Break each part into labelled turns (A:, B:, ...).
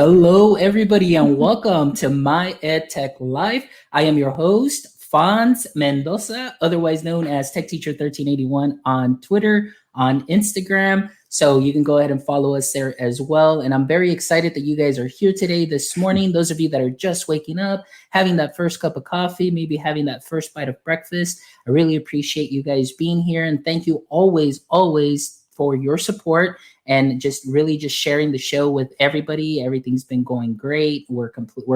A: Hello, everybody, and welcome to my EdTech Live. I am your host, Fonz Mendoza, otherwise known as Tech Teacher 1381 on Twitter, on Instagram. So you can go ahead and follow us there as well. And I'm very excited that you guys are here today, this morning. Those of you that are just waking up, having that first cup of coffee, maybe having that first bite of breakfast, I really appreciate you guys being here. And thank you always for your support and just really just sharing the show with everybody. Everything's been going great. We're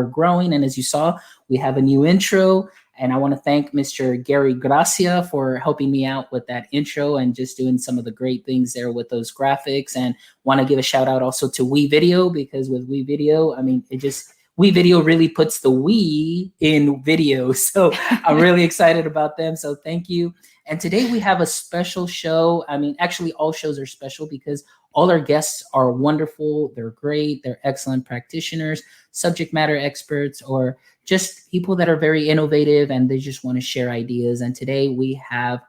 A: growing, and as you saw, we have a new intro. And I want to thank Mr. Gary Gracia for helping me out with that intro and just doing some of the great things there with those graphics. And want to give a shout out also to WeVideo, because with WeVideo, I mean, WeVideo really puts the we in video. So I'm really excited about them. So thank you. And today we have a special show. I mean, actually all shows are special because all our guests are wonderful. They're great. They're excellent practitioners, subject matter experts, or just people that are very innovative and they just want to share ideas. And today we have,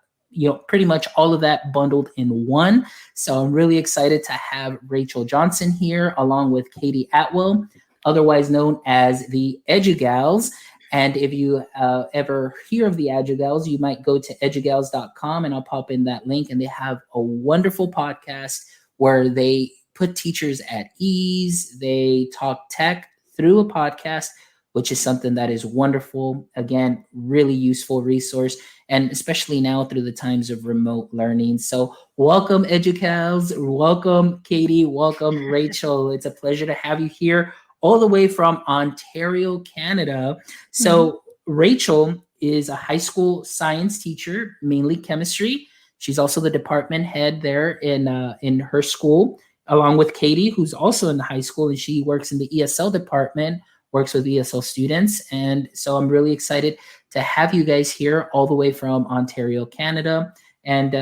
A: pretty much all of that bundled in one. So I'm really excited to have Rachel Johnson here along with Katie Atwell, otherwise known as the Edugals. And if you ever hear of the Edugals, you might go to edugals.com and I'll pop in that link. And they have a wonderful podcast where they put teachers at ease. They talk tech through a podcast, which is something that is wonderful. Again, really useful resource, and especially now through the times of remote learning. So welcome, Edugals. Welcome, Katie. Welcome, Rachel. It's a pleasure to have you here all the way from Ontario, Canada. So Rachel is a high school science teacher, mainly chemistry. She's also the department head there in her school, along with Katie, who's also in the high school, and she works in the ESL department, works with ESL students. And so I'm really excited to have you guys here all the way from Ontario, Canada. And,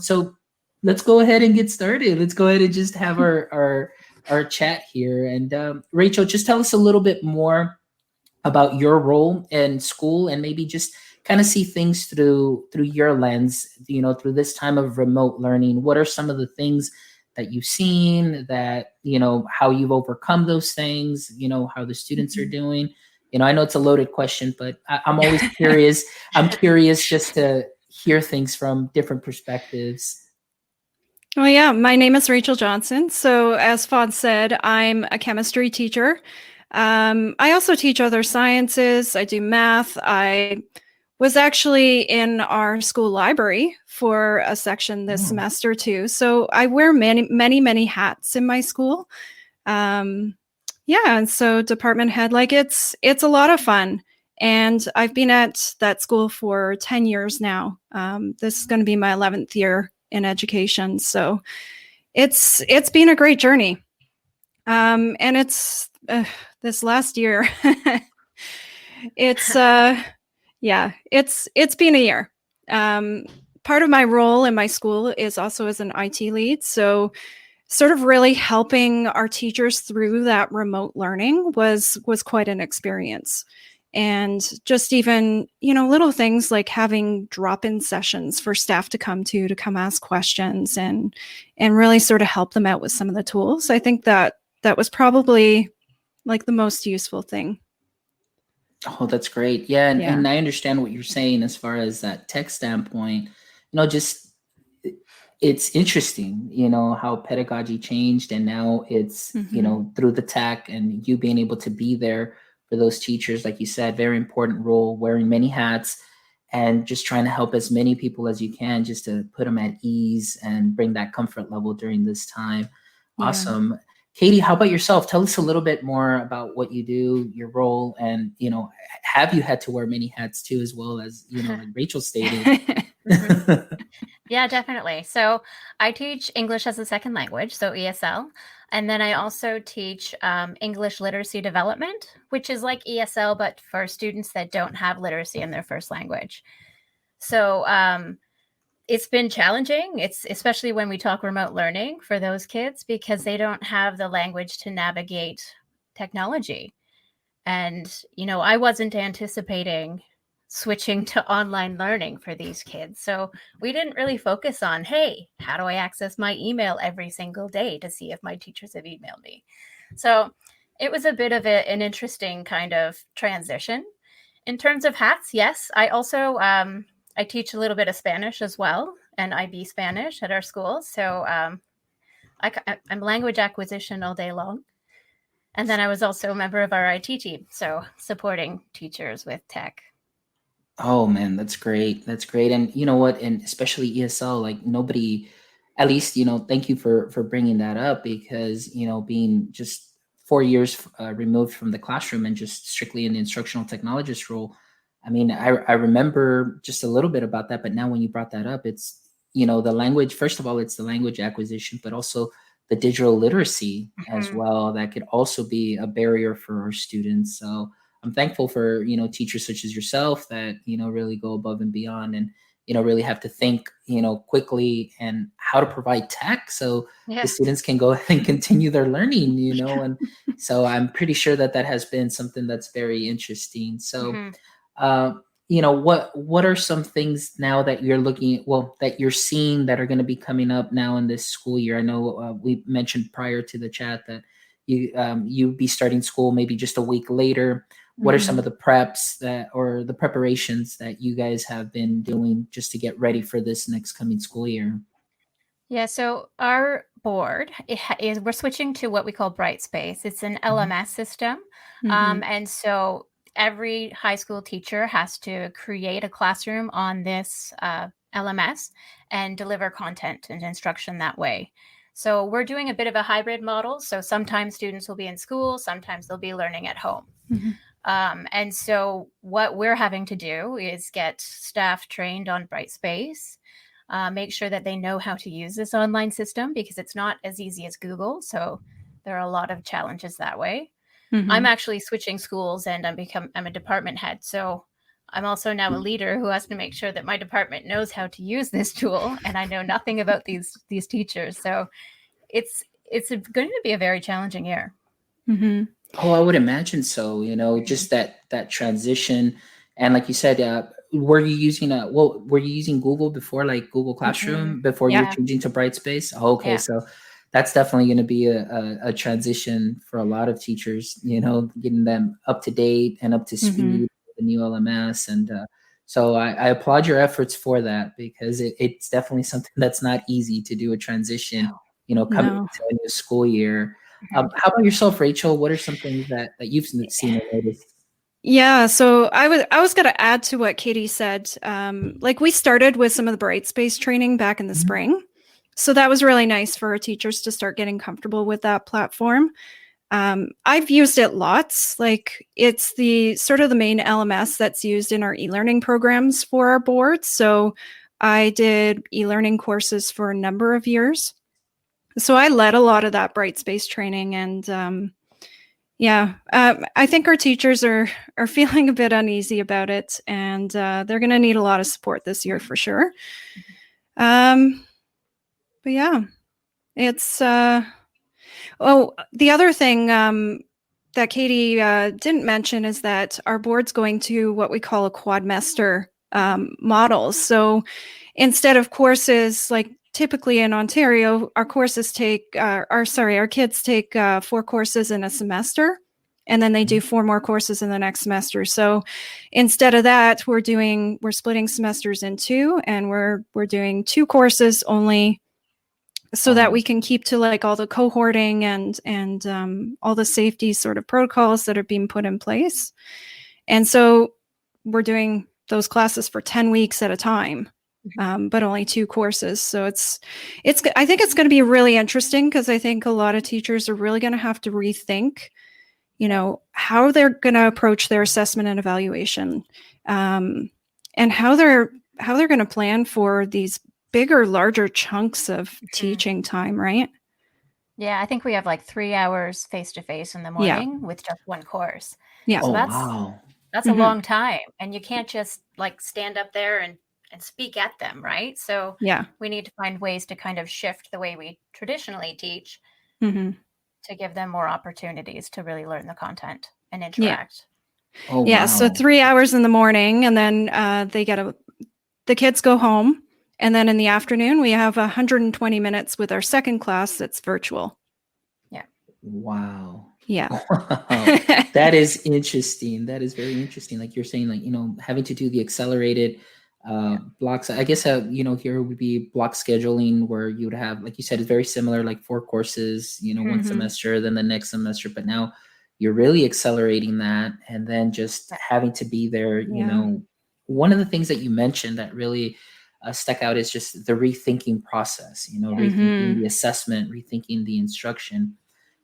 A: so let's go ahead and get started. Let's go ahead and just have our chat here. And Rachel, just tell us a little bit more about your role in school and maybe just kind of see things through your lens, through this time of remote learning. What are some of the things that you've seen, that, how you've overcome those things, how the students are doing? I know it's a loaded question, but I'm always curious. I'm curious just to hear things from different perspectives.
B: Well, yeah, my name is Rachel Johnson. So as Fod said, I'm a chemistry teacher. I also teach other sciences. I do math. I was actually in our school library for a section this semester too. So I wear many hats in my school. And so department head, it's a lot of fun. And I've been at that school for 10 years now. This is going to be my 11th year in education. So it's been a great journey. And it's this last year, it's been a year. Part of my role in my school is also as an IT lead. So sort of really helping our teachers through that remote learning was quite an experience. And just even, little things like having drop-in sessions for staff to come ask questions and really sort of help them out with some of the tools. I think that was probably like the most useful thing.
A: Oh, that's great. Yeah. And I understand what you're saying as far as that tech standpoint. Just it's interesting, how pedagogy changed, and now it's, through the tech and you being able to be there for those teachers, like you said, very important role, wearing many hats and just trying to help as many people as you can, just to put them at ease and bring that comfort level during this time. Yeah. Awesome. Katie, how about yourself? Tell us a little bit more about what you do, your role, and, have you had to wear many hats too, as well as, like Rachel stated?
C: Yeah, definitely. So I teach English as a second language, so ESL. And then I also teach English literacy development, which is like ESL, but for students that don't have literacy in their first language. So it's been challenging. It's especially when we talk remote learning for those kids, because they don't have the language to navigate technology. And, I wasn't anticipating switching to online learning for these kids. So we didn't really focus on, hey, how do I access my email every single day to see if my teachers have emailed me? So it was a bit of an interesting kind of transition. In terms of hats, yes. I also I teach a little bit of Spanish as well, and IB Spanish at our school. So I'm language acquisition all day long. And then I was also a member of our IT team, so supporting teachers with tech.
A: Oh man, that's great. That's great. And you know what? And especially ESL, like nobody, at least thank you for bringing that up because being just 4 years removed from the classroom and just strictly in the instructional technologist role. I mean, I remember just a little bit about that, but now when you brought that up, it's the language. First of all, it's the language acquisition, but also the digital literacy as well. That could also be a barrier for our students. So I'm thankful for teachers such as yourself that really go above and beyond and really have to think quickly and how to provide tech so the students can go ahead and continue their learning. And so I'm pretty sure that has been something that's very interesting. So what are some things now that you're looking at, that you're seeing that are going to be coming up now in this school year? I know we mentioned prior to the chat that you'd be starting school maybe just a week later. What are some of the preps or the preparations that you guys have been doing just to get ready for this next coming school year?
C: Yeah, so our board we're switching to what we call Brightspace. It's an LMS system. And so every high school teacher has to create a classroom on this LMS and deliver content and instruction that way. So we're doing a bit of a hybrid model. So sometimes students will be in school, sometimes they'll be learning at home. And so what we're having to do is get staff trained on Brightspace, make sure that they know how to use this online system because it's not as easy as Google. So there are a lot of challenges that way. I'm actually switching schools and I'm a department head. So I'm also now a leader who has to make sure that my department knows how to use this tool. And I know nothing about these teachers. So it's going to be a very challenging year.
A: Oh, I would imagine so. Just that transition, and like you said, were you using Google before, like Google Classroom, before you were changing to Brightspace? Oh, okay, so that's definitely going to be a transition for a lot of teachers. Getting them up to date and up to speed with the new LMS, and so I applaud your efforts for that because it's definitely something that's not easy to do a transition. Coming into a new school year. How about yourself, Rachel? What are some things that you've seen or noticed?
B: Yeah, so I was going to add to what Katie said. Like we started with some of the Brightspace training back in the spring. So that was really nice for our teachers to start getting comfortable with that platform. I've used it lots. Like it's the sort of the main LMS that's used in our e-learning programs for our board. So I did e-learning courses for a number of years. So I led a lot of that Brightspace training, and I think our teachers are feeling a bit uneasy about it, and they're going to need a lot of support this year for sure. But yeah, it's the other thing that Katie didn't mention is that our board's going to what we call a quadmester model. So instead of courses like typically in Ontario, our kids take 4 courses in a semester, and then they do 4 more courses in the next semester. So instead of that, we're splitting semesters in 2, and we're doing 2 courses only, so that we can keep to like all the cohorting and all the safety sort of protocols that are being put in place. And so we're doing those classes for 10 weeks at a time. But only 2 courses. So I think it's going to be really interesting because I think a lot of teachers are really going to have to rethink, how they're going to approach their assessment and evaluation, and how they're going to plan for these bigger, larger chunks of teaching time, right?
C: Yeah, I think we have like 3 hours face-to-face in the morning with just 1 course.
B: Yeah.
C: So
A: wow.
C: That's a long time. And you can't just like stand up there and speak at them, right? So we need to find ways to kind of shift the way we traditionally teach to give them more opportunities to really learn the content and interact.
A: Oh, wow.
B: So 3 hours in the morning, and then the kids go home, and then in the afternoon we have 120 minutes with our second class that's virtual.
A: Wow.
B: Yeah.
A: Wow, that is interesting. That is very interesting. Like you're saying, like, having to do the accelerated blocks. I guess, here would be block scheduling where you would have, like you said, it's very similar, like 4 courses, one semester, then the next semester. But now you're really accelerating that and then just having to be there. One of the things that you mentioned that really stuck out is just the rethinking process, rethinking the assessment, rethinking the instruction.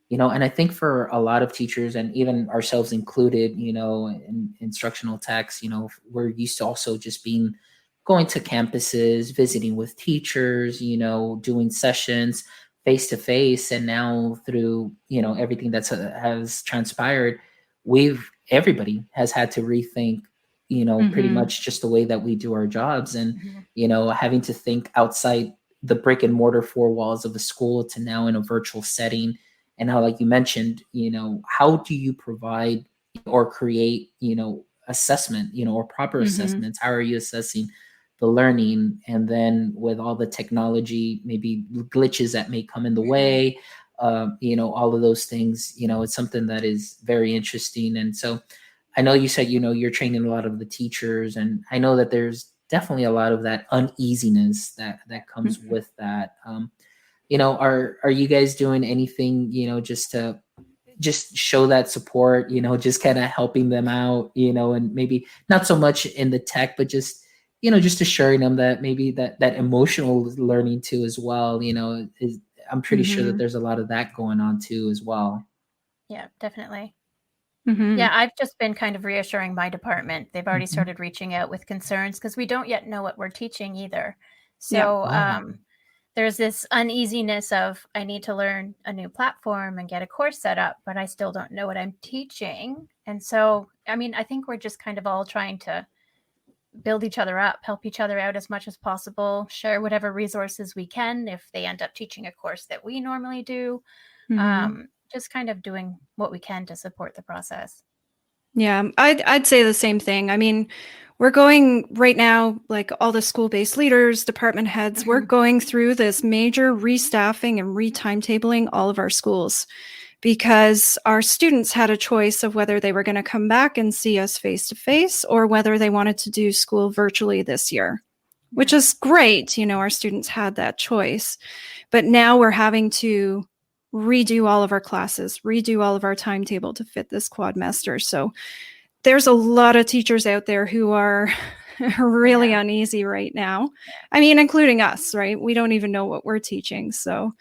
A: And I think for a lot of teachers and even ourselves included, in instructional techs, we're used to also just going to campuses, visiting with teachers, doing sessions face to face. And now through, everything that's has transpired, everybody has had to rethink, pretty much just the way that we do our jobs and, having to think outside the brick and mortar four walls of a school to now in a virtual setting. And how, like you mentioned, how do you provide or create, assessment, or proper assessments? How are you assessing the learning? And then with all the technology, maybe glitches that may come in the way, all of those things, it's something that is very interesting. And so I know you said, you're training a lot of the teachers, and I know that there's definitely a lot of that uneasiness that comes with that. Are you guys doing anything, just to show that support, just kind of helping them out, and maybe not so much in the tech, but just, just assuring them that maybe that emotional learning too as well, I'm pretty sure that there's a lot of that going on too as well.
C: Yeah, definitely. Yeah, I've just been kind of reassuring my department. They've already started reaching out with concerns because we don't yet know what we're teaching either. So there's this uneasiness of I need to learn a new platform and get a course set up, but I still don't know what I'm teaching. And so, I think we're just kind of all trying to build each other up, help each other out as much as possible, share whatever resources we can if they end up teaching a course that we normally do. Just kind of doing what we can to support the process.
B: Yeah, I'd say the same thing. We're going right now, like all the school-based leaders, department heads, we're going through this major restaffing and retimetabling all of our schools because our students had a choice of whether they were going to come back and see us face-to-face or whether they wanted to do school virtually this year, which is great. Our students had that choice. But now we're having to redo all of our classes, redo all of our timetable to fit this quadmester. So there's a lot of teachers out there who are really uneasy right now. Including us, right? We don't even know what we're teaching. So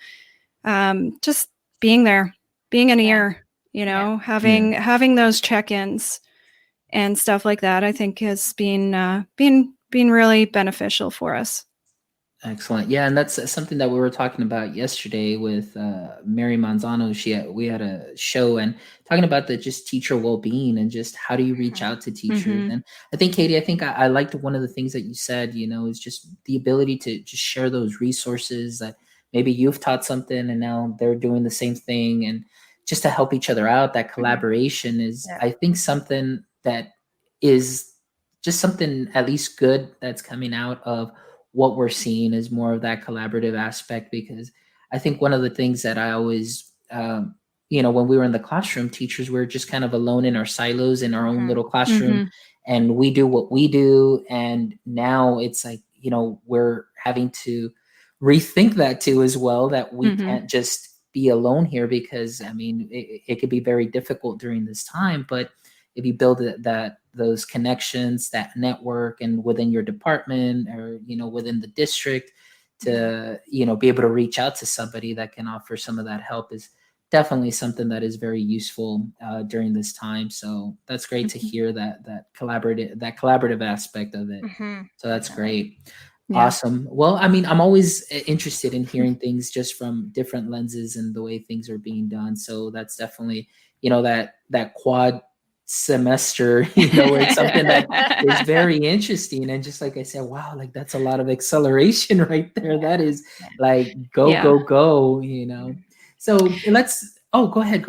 B: just being there, being an ear, having those check-ins and stuff like that, I think has been really beneficial for us.
A: Excellent. Yeah, and that's something that we were talking about yesterday with Mary Manzano. We had a show and talking about the just teacher well-being and just how do you reach out to teachers. And I think, Katie, I liked one of the things that you said, is just the ability to just share those resources that maybe you've taught something and now they're doing the same thing, and just to help each other out. That collaboration is, I think, something that is just something at least good that's coming out of what we're seeing is more of that collaborative aspect, because I think one of the things that I always, when we were in the classroom, teachers were just kind of alone in our silos in our own little classroom, and we do what we do. And now it's like, we're having to rethink that too as well, that we can't just be alone here, because it could be very difficult during this time. But if you build those connections, that network, and within your department or, within the district to, be able to reach out to somebody that can offer some of that help is definitely something that is very useful during this time. So that's great to hear that collaborative aspect of it. So that's great. Yeah. Awesome. Well, I'm always interested in hearing things just from different lenses and the way things are being done. So that's definitely, that quad semester, it's something that is very interesting. And just like I said, wow, like that's a lot of acceleration right there. That is like go. So go ahead.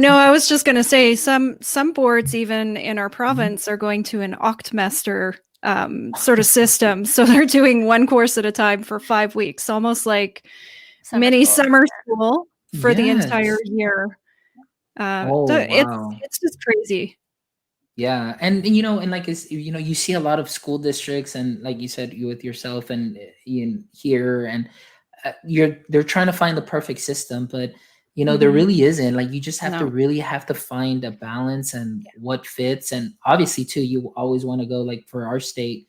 B: No, I was just going to say some boards even in our province are going to an octmester sort of system. So they're doing one course at a time for 5 weeks, almost like summer school for the entire year.
A: Oh, wow.
B: It's just crazy.
A: Yeah. And like, you see a lot of school districts, and like you said, you with yourself and Ian here, and they're trying to find the perfect system, but there really isn't. Like, you just have to
B: No.
A: really have to find a balance and what fits. And obviously too, you always want to go, like, for our state,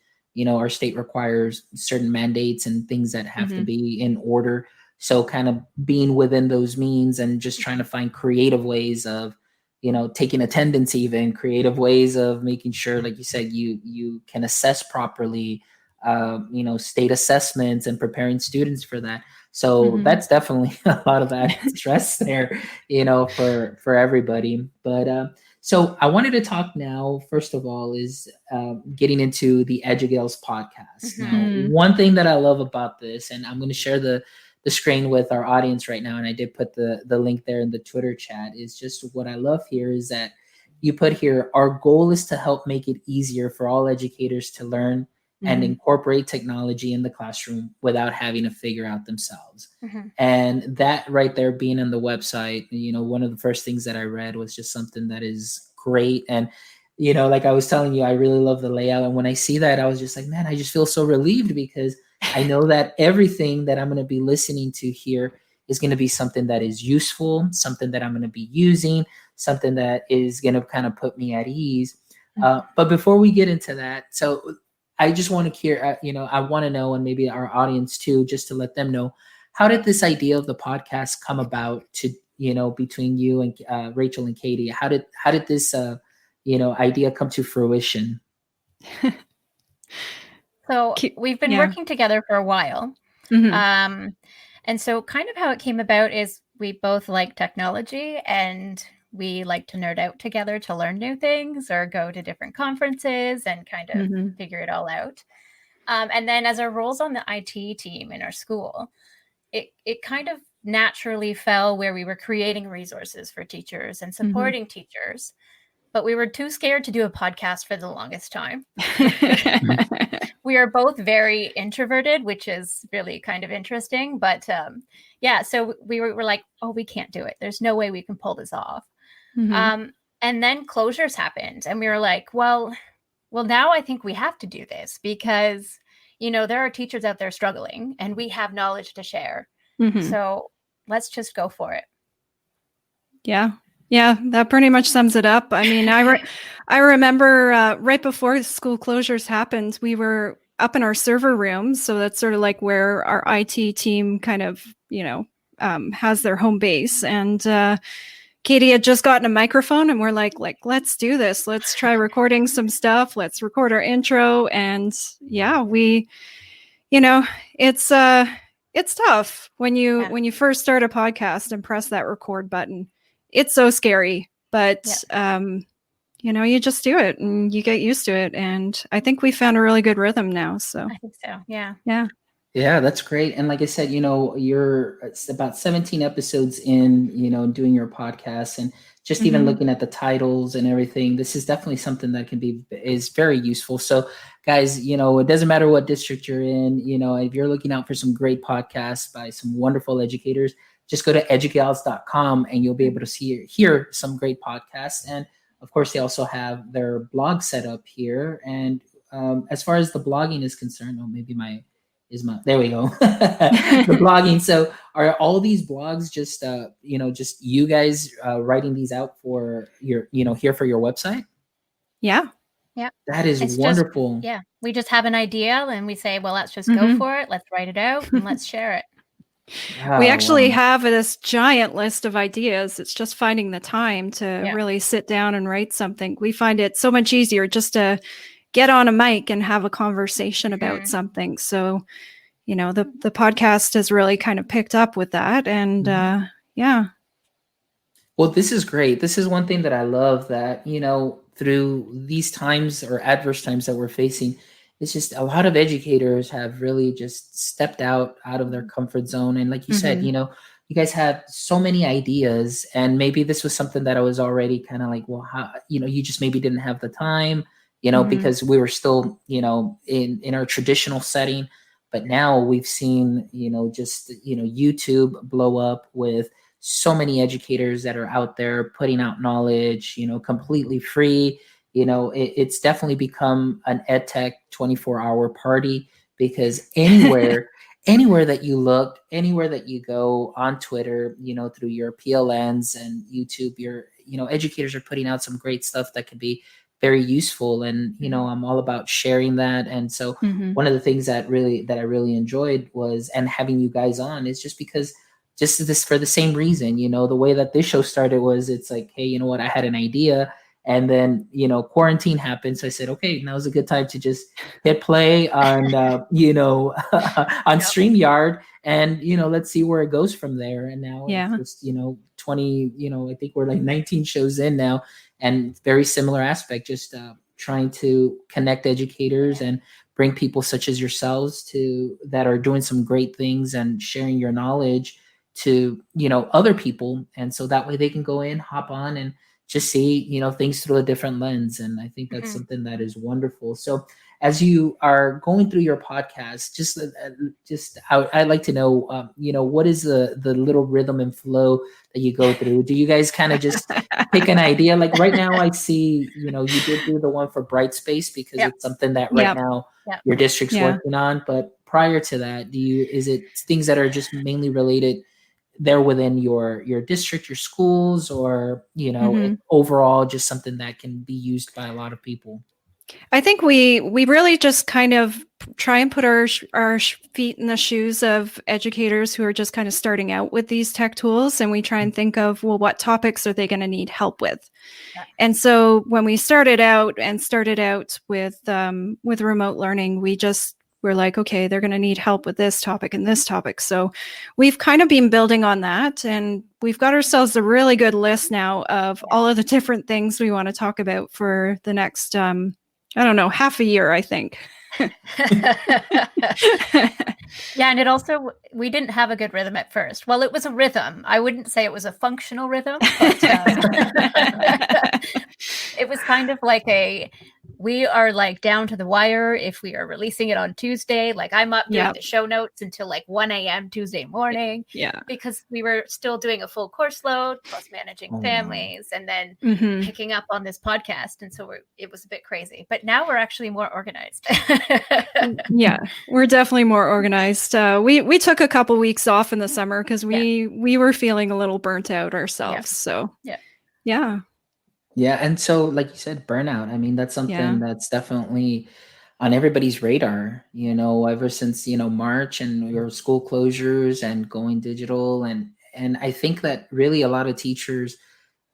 A: our state requires certain mandates and things that have to be in order. So kind of being within those means and just trying to find creative ways of taking attendance, even creative ways of making sure, like you said, you can assess properly, state assessments and preparing students for that. So that's definitely a lot of added stress there, for everybody. But so I wanted to talk now, first of all, is getting into the Edugals podcast. Now, one thing that I love about this, and I'm going to share the screen with our audience right now, and I did put the link there in the Twitter chat, is just what I love here is that you put here, our goal is to help make it easier for all educators to learn and incorporate technology in the classroom without having to figure out themselves. And that right there, being on the website, one of the first things that I read was just something that is great. And like I was telling you, I really love the layout. And when I see that, I was just like, man, I just feel so relieved, because I know that everything that I'm going to be listening to here is going to be something that is useful, something that I'm going to be using, something that is going to kind of put me at ease. But before we get into that, so I just want to hear, I want to know, and maybe our audience too, just to let them know, how did this idea of the podcast come about to, between you and Rachel and Katie? How did this, idea come to fruition?
C: So we've been working together for a while. And so kind of how it came about is we both like technology, and we like to nerd out together to learn new things or go to different conferences and kind of figure it all out. And then as our roles on the IT team in our school, it kind of naturally fell where we were creating resources for teachers and supporting teachers, but we were too scared to do a podcast for the longest time. We are both very introverted, which is really kind of interesting. But so we were like, oh, we can't do it. There's no way we can pull this off. And then closures happened, and we were like, well, now I think we have to do this, because, there are teachers out there struggling, and we have knowledge to share. So let's just go for it.
B: Yeah, that pretty much sums it up. I mean, I remember right before school closures happened, we were up in our server room. So that's sort of like where our IT team kind of, has their home base. And Katie had just gotten a microphone, and we're like, let's do this. Let's try recording some stuff. Let's record our intro. And it's tough when you first start a podcast and press that record button. It's so scary, but you just do it and you get used to it. And I think we found a really good rhythm now. So
C: I think so. Yeah.
A: Yeah, that's great. And like I said, it's about 17 episodes in, doing your podcast, and just even looking at the titles and everything, this is definitely something that is very useful. So guys, it doesn't matter what district you're in, if you're looking out for some great podcasts by some wonderful educators, just go to edugals.com and you'll be able to hear some great podcasts. And of course, they also have their blog set up here. And as far as the blogging is concerned, there we go. The blogging. So are all these blogs just you guys writing these out for your, here for your website?
B: Yeah.
A: That is wonderful.
C: We just have an idea and we say, well, let's just go for it. Let's write it out and let's share it.
B: We actually have this giant list of ideas. It's just finding the time to really sit down and write something. We find it so much easier just to get on a mic and have a conversation about something. So, the podcast has really kind of picked up with that. And
A: Well, this is great. This is one thing that I love, that, through these times or adverse times that we're facing, it's just a lot of educators have really just stepped out of their comfort zone. And like you said, you guys have so many ideas, and maybe this was something that I was already kind of like, well, how, you just maybe didn't have the time, because we were still, in our traditional setting. But now we've seen, YouTube blow up with so many educators that are out there putting out knowledge, completely free. It's definitely become an EdTech 24-hour party, because anywhere that you look, anywhere that you go on Twitter, through your PLNs and YouTube, educators are putting out some great stuff that could be very useful. And, I'm all about sharing that. And so one of the things that I really enjoyed was, and having you guys on, is just because, just this, for the same reason, the way that this show started was, it's like, hey, you know what, I had an idea. And then, quarantine happened. So I said, okay, now's a good time to just hit play on, on StreamYard, and, let's see where it goes from there. And now it's just, 20, I think we're like 19 shows in now, and very similar aspect, just trying to connect educators and bring people such as yourselves that are doing some great things and sharing your knowledge to, other people. And so that way they can go in, hop on, and just see, things through a different lens. And I think that's something that is wonderful. So as you are going through your podcast, I'd like to know, what is the little rhythm and flow that you go through? Do you guys kind of just pick an idea? Like right now I see, you did do the one for Brightspace, because it's something that right now your district's working on. But prior to that, is it things that are just mainly related there within your district, your schools, or, overall just something that can be used by a lot of people?
B: I think we really just kind of try and put our feet in the shoes of educators who are just kind of starting out with these tech tools, and we try and think of, well, what topics are they going to need help with? Yeah. And so when we started out with remote learning, we're like, okay, they're going to need help with this topic and this topic. So we've kind of been building on that, and we've got ourselves a really good list now of all of the different things we want to talk about for the next, half a year, I think.
C: Yeah, and it also, we didn't have a good rhythm at first. Well, it was a rhythm. I wouldn't say it was a functional rhythm, but it was kind of like we are like down to the wire if we are releasing it on Tuesday. Like I'm up doing the show notes until like 1 a.m. Tuesday morning. Yeah. Because we were still doing a full course load, plus managing families, and then picking up on this podcast. And so it was a bit crazy. But now we're actually more organized.
B: Yeah, we're definitely more organized. We took a couple weeks off in the summer because we were feeling a little burnt out ourselves. So yeah.
A: Yeah. And so, like you said, burnout, I mean, that's something that's definitely on everybody's radar, ever since, March and your school closures and going digital. And I think that really a lot of teachers,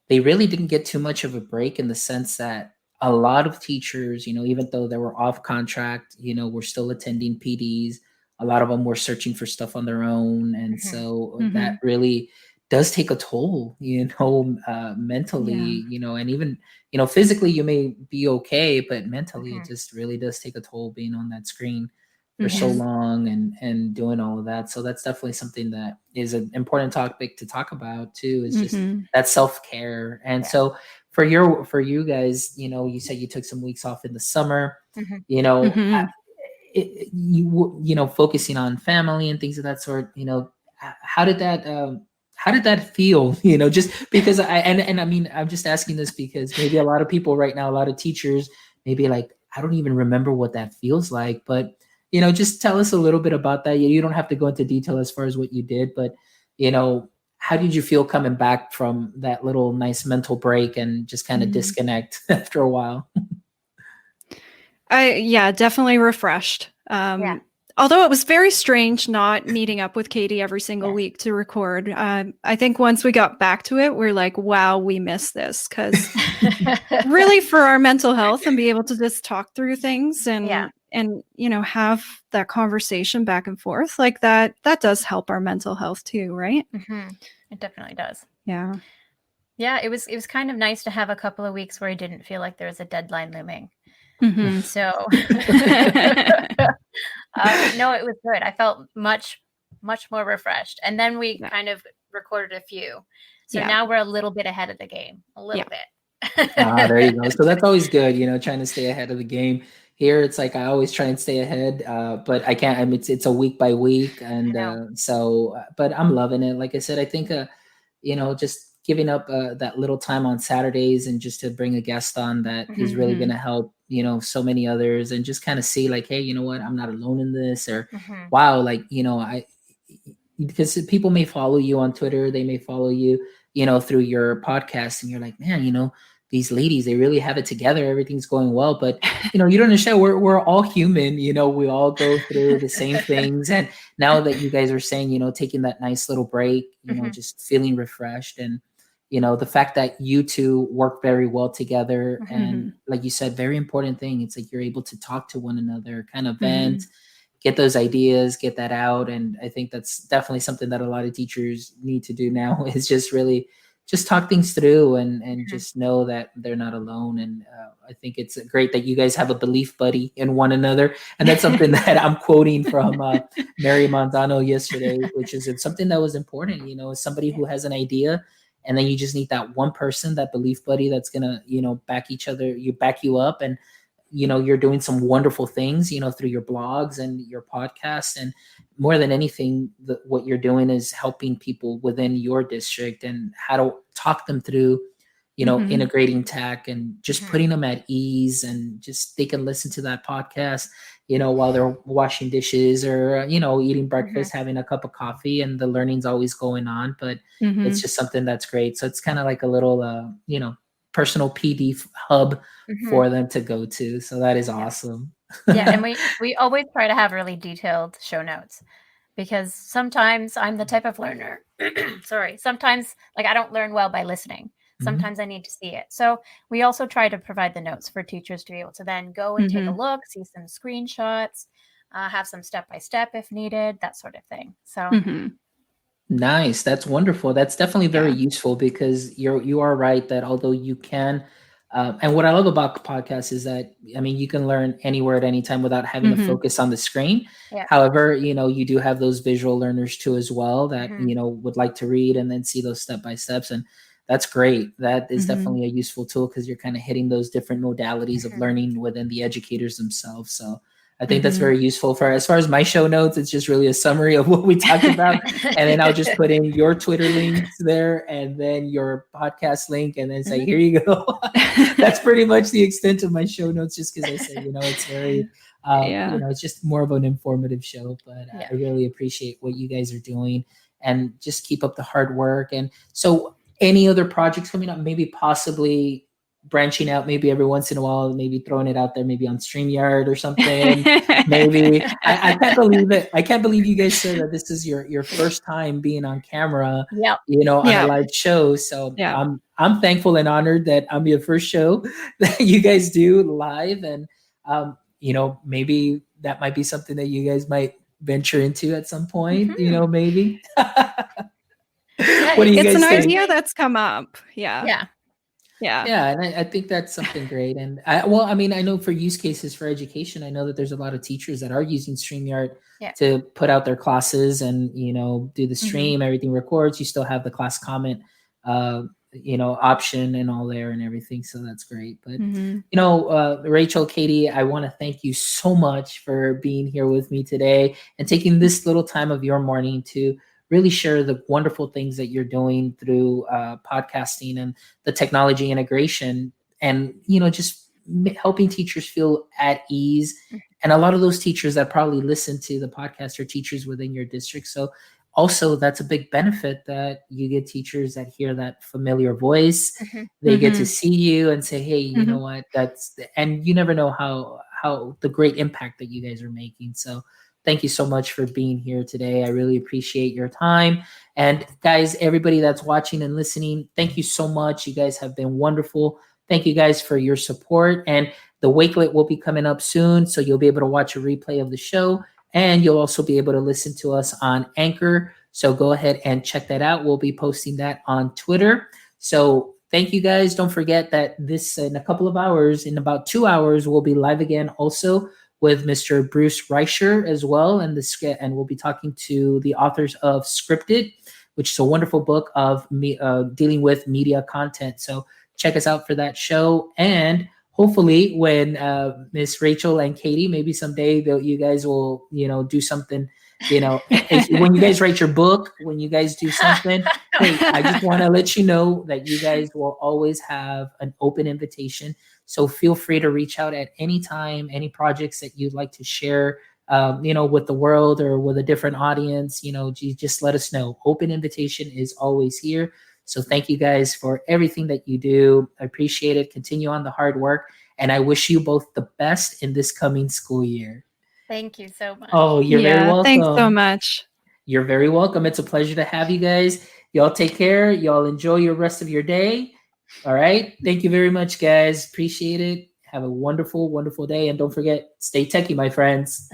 A: they really didn't get too much of a break, in the sense that a lot of teachers, even though they were off contract, were still attending PDs. A lot of them were searching for stuff on their own. And so that really does take a toll, mentally, and even, physically you may be okay, but mentally it just really does take a toll being on that screen for so long and doing all of that. So that's definitely something that is an important topic to talk about too, is just that self-care. And so for you guys, you said you took some weeks off in the summer, focusing on family and things of that sort, how did that feel? Just because I mean, I'm just asking this because maybe a lot of people right now, a lot of teachers maybe like, I don't even remember what that feels like, but just tell us a little bit about that. You don't have to go into detail as far as what you did, but how did you feel coming back from that little nice mental break and just kind of disconnect after a while?
B: Definitely refreshed. Although it was very strange not meeting up with Katie every single week to record. I think once we got back to it, we're like, wow, we missed this, because really for our mental health and be able to just talk through things and have that conversation back and forth like that does help our mental health too, right?
C: It definitely does.
B: Yeah.
C: Yeah, it was kind of nice to have a couple of weeks where I didn't feel like there was a deadline looming. So no, it was good. I felt much more refreshed, and then we kind of recorded a few, so now we're a little bit ahead of the game, a little bit.
A: There you go. So that's always good, trying to stay ahead of the game. Here it's like I always try and stay ahead, but I can't. It's a week by week, and but I'm loving it. Like I said, I think just giving up that little time on Saturdays and just to bring a guest on that is really going to help, so many others, and just kind of see like, hey, you know what, I'm not alone in this, or wow, like, because people may follow you on Twitter, they may follow you, through your podcast, and you're like, man, these ladies, they really have it together. Everything's going well, but you don't understand. We're all human. We all go through the same things. And now that you guys are saying, taking that nice little break, just feeling refreshed, and the fact that you two work very well together, and like you said, very important thing. It's like you're able to talk to one another, kind of vent, get those ideas, get that out. And I think that's definitely something that a lot of teachers need to do now, is just really just talk things through, and just know that they're not alone. And I think it's great that you guys have a belief buddy in one another. And that's something that I'm quoting from Mary Montano yesterday, which is something that was important, as somebody who has an idea, and then you just need that one person, that belief buddy, that's going to, back you up. And, you're doing some wonderful things, through your blogs and your podcast. And more than anything, what you're doing is helping people within your district, and how to talk them through, integrating tech, and just putting them at ease, and just they can listen to that podcast, while they're washing dishes, or, eating breakfast, having a cup of coffee, and the learning's always going on. But it's just something that's great. So it's kind of like a little, personal PD hub for them to go to. So that is awesome.
C: Yeah. And we always try to have really detailed show notes, because sometimes I'm the type of learner, sometimes like I don't learn well by listening. Sometimes I need to see it. So we also try to provide the notes for teachers to be able to then go and take a look, see some screenshots, have some step-by-step if needed, that sort of thing. So
A: nice. That's wonderful. That's definitely very useful, because you are right that although you can, and what I love about podcasts is that, you can learn anywhere at any time without having to focus on the screen.
C: Yeah.
A: However, you do have those visual learners too as well that, would like to read and then see those step-by-steps. And that's great. That is definitely a useful tool, because you're kind of hitting those different modalities of learning within the educators themselves. So I think that's very useful. As far as my show notes, it's just really a summary of what we talked about. And then I'll just put in your Twitter links there, and then your podcast link, and then say, here you go. That's pretty much the extent of my show notes, just because I said, it's very, it's just more of an informative show. But I really appreciate what you guys are doing, and just keep up the hard work. And so any other projects coming up, maybe possibly branching out, maybe every once in a while, maybe throwing it out there, maybe on StreamYard or something. Maybe I can't believe it. I can't believe you guys said that this is your first time being on camera, on a live show. So I'm thankful and honored that I'm your first show that you guys do live. And, maybe that might be something that you guys might venture into at some point, maybe. What do you guys
B: It's an
A: think?
B: idea that's come up. Yeah.
A: And I think that's something great. And I know for use cases for education, I know that there's a lot of teachers that are using StreamYard to put out their classes and, do the stream, everything records. You still have the class comment, option and all there and everything. So that's great. But, Rachel, Katie, I want to thank you so much for being here with me today and taking this little time of your morning to really share the wonderful things that you're doing through podcasting and the technology integration, and just helping teachers feel at ease. And a lot of those teachers that probably listen to the podcast are teachers within your district. So also that's a big benefit, that you get teachers that hear that familiar voice. They get to see you and say, hey, you know what, and you never know how the great impact that you guys are making. So thank you so much for being here today. I really appreciate your time. And guys, everybody that's watching and listening, thank you so much. You guys have been wonderful. Thank you guys for your support. And the Wakelet will be coming up soon, so you'll be able to watch a replay of the show. And you'll also be able to listen to us on Anchor. So go ahead and check that out. We'll be posting that on Twitter. So thank you guys. Don't forget that this, in a couple of hours, in about 2 hours, we'll be live again also with Mr. Bruce Reicher as well. And we'll be talking to the authors of Scripted, which is a wonderful book of dealing with media content. So check us out for that show. And hopefully when Miss Rachel and Katie, maybe someday you guys will, do something When you guys write your book, when you guys do something, hey, I just want to let you know that you guys will always have an open invitation. So feel free to reach out at any time, any projects that you'd like to share, with the world or with a different audience, just let us know. Open invitation is always here. So thank you guys for everything that you do. I appreciate it. Continue on the hard work. And I wish you both the best in this coming school year.
C: Thank you so much.
A: Oh, you're very welcome.
B: Thanks so much.
A: You're very welcome. It's a pleasure to have you guys. Y'all take care. Y'all enjoy your rest of your day. All right. Thank you very much, guys. Appreciate it. Have a wonderful, wonderful day. And don't forget, stay techie, my friends.